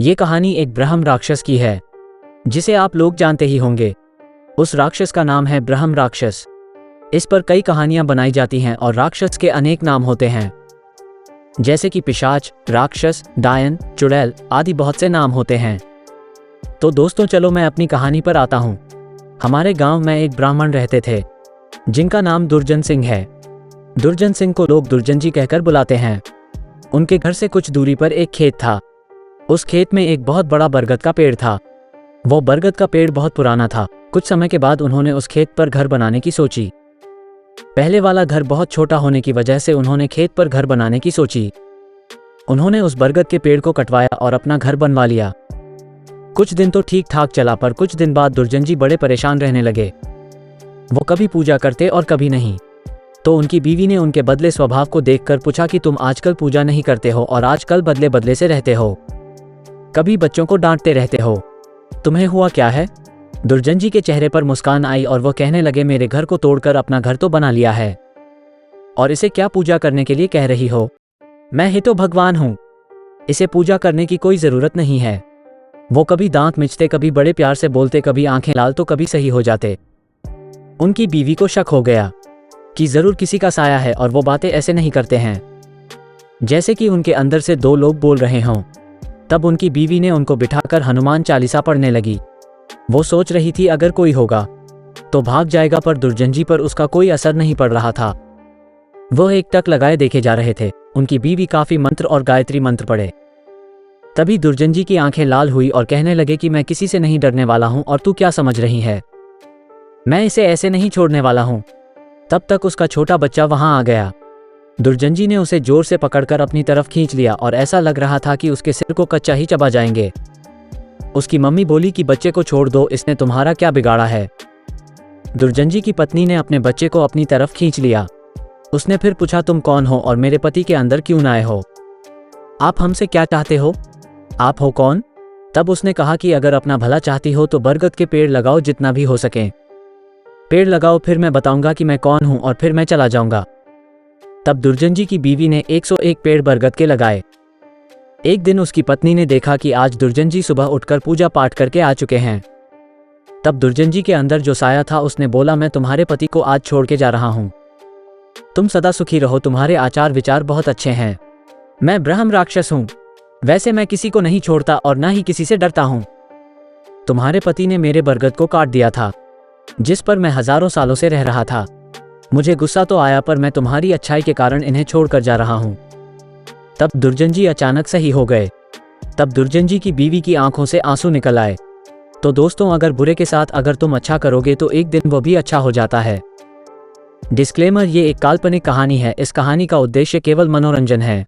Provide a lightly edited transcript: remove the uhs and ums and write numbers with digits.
ये कहानी एक ब्रह्म राक्षस की है जिसे आप लोग जानते ही होंगे। उस राक्षस का नाम है ब्रह्म राक्षस। इस पर कई कहानियां बनाई जाती हैं और राक्षस के अनेक नाम होते हैं, जैसे कि पिशाच, राक्षस, डायन, चुड़ैल आदि बहुत से नाम होते हैं। तो दोस्तों चलो मैं अपनी कहानी पर आता हूँ। हमारे गांव में एक ब्राह्मण रहते थे जिनका नाम दुर्जन सिंह है। दुर्जन सिंह को लोग दुर्जन जी कहकर बुलाते हैं। उनके घर से कुछ दूरी पर एक खेत था। उस खेत में एक बहुत बड़ा बरगद का पेड़ था। वो बरगद का पेड़ बहुत पुराना था। कुछ समय के बाद उन्होंने उस खेत पर घर बनाने की सोची। पहले वाला घर बहुत छोटा होने की वजह से उन्होंने खेत पर घर बनाने की सोची। उन्होंने उस बरगद के पेड़ को कटवाया और अपना घर बनवा लिया। कुछ दिन तो ठीक ठाक चला, पर कुछ दिन बाद दुर्जन जी बड़े परेशान रहने लगे। वो कभी पूजा करते और कभी नहीं। तो उनकी बीवी ने उनके बदले स्वभाव को देखकर पूछा कि तुम आजकल पूजा नहीं करते हो और आजकल बदले बदले से रहते हो, कभी बच्चों को डांटते रहते हो, तुम्हें हुआ क्या है? दुर्जन जी के चेहरे पर मुस्कान आई और वो कहने लगे, मेरे घर को तोड़कर अपना घर तो बना लिया है और इसे क्या पूजा करने के लिए कह रही हो? मैं ही तो भगवान हूं, इसे पूजा करने की कोई जरूरत नहीं है। वो कभी दांत मिचते, कभी बड़े प्यार से बोलते, कभी आंखें लाल तो कभी सही हो जाते। उनकी बीवी को शक हो गया कि जरूर किसी का साया है और वो बातें ऐसे नहीं करते हैं जैसे कि उनके अंदर से दो लोग बोल रहे हों। तब उनकी बीवी ने उनको बिठाकर हनुमान चालीसा पढ़ने लगी। वो सोच रही थी अगर कोई होगा तो भाग जाएगा, पर दुर्जन जी पर उसका कोई असर नहीं पड़ रहा था। वो एक टक लगाए देखे जा रहे थे। उनकी बीवी काफी मंत्र और गायत्री मंत्र पढ़े। तभी दुर्जन जी की आंखें लाल हुई और कहने लगे कि मैं किसी से नहीं डरने वाला हूं और तू क्या समझ रही है, मैं इसे ऐसे नहीं छोड़ने वाला हूं। तब तक उसका छोटा बच्चा वहां आ गया। दुर्जन जी ने उसे जोर से पकड़कर अपनी तरफ खींच लिया और ऐसा लग रहा था कि उसके सिर को कच्चा ही चबा जाएंगे। उसकी मम्मी बोली कि बच्चे को छोड़ दो, इसने तुम्हारा क्या बिगाड़ा है? दुर्जन जी की पत्नी ने अपने बच्चे को अपनी तरफ खींच लिया। उसने फिर पूछा, तुम कौन हो और मेरे पति के अंदर क्यों ना आए हो? आप हमसे क्या चाहते हो? आप हो कौन? तब उसने कहा कि अगर अपना भला चाहती हो तो बरगद के पेड़ लगाओ, जितना भी हो सके पेड़ लगाओ, फिर मैं बताऊंगा कि मैं कौन हूं और फिर मैं चला जाऊंगा। तब दुर्जन जी की बीवी ने 101 पेड़ बरगद के लगाए। एक दिन उसकी पत्नी ने देखा कि आज दुर्जन जी सुबह उठकर पूजा पाठ करके आ चुके हैं। तब दुर्जन जी के अंदर जो साया था उसने बोला, मैं तुम्हारे पति को आज छोड़ के जा रहा हूं, तुम सदा सुखी रहो, तुम्हारे आचार विचार बहुत अच्छे हैं। मैं ब्रह्म राक्षस हूं, वैसे मैं किसी को नहीं छोड़ता और ना ही किसी से डरता हूं। तुम्हारे पति ने मेरे बरगद को काट दिया था जिस पर मैं हजारों सालों से रह रहा था। मुझे गुस्सा तो आया, पर मैं तुम्हारी अच्छाई के कारण इन्हें छोड़कर जा रहा हूं। तब दुर्जन जी अचानक सही हो गए। तब दुर्जन जी की बीवी की आंखों से आंसू निकल आए। तो दोस्तों, अगर बुरे के साथ अगर तुम अच्छा करोगे तो एक दिन वो भी अच्छा हो जाता है। डिस्क्लेमर, ये एक काल्पनिक कहानी है। इस कहानी का उद्देश्य केवल मनोरंजन है।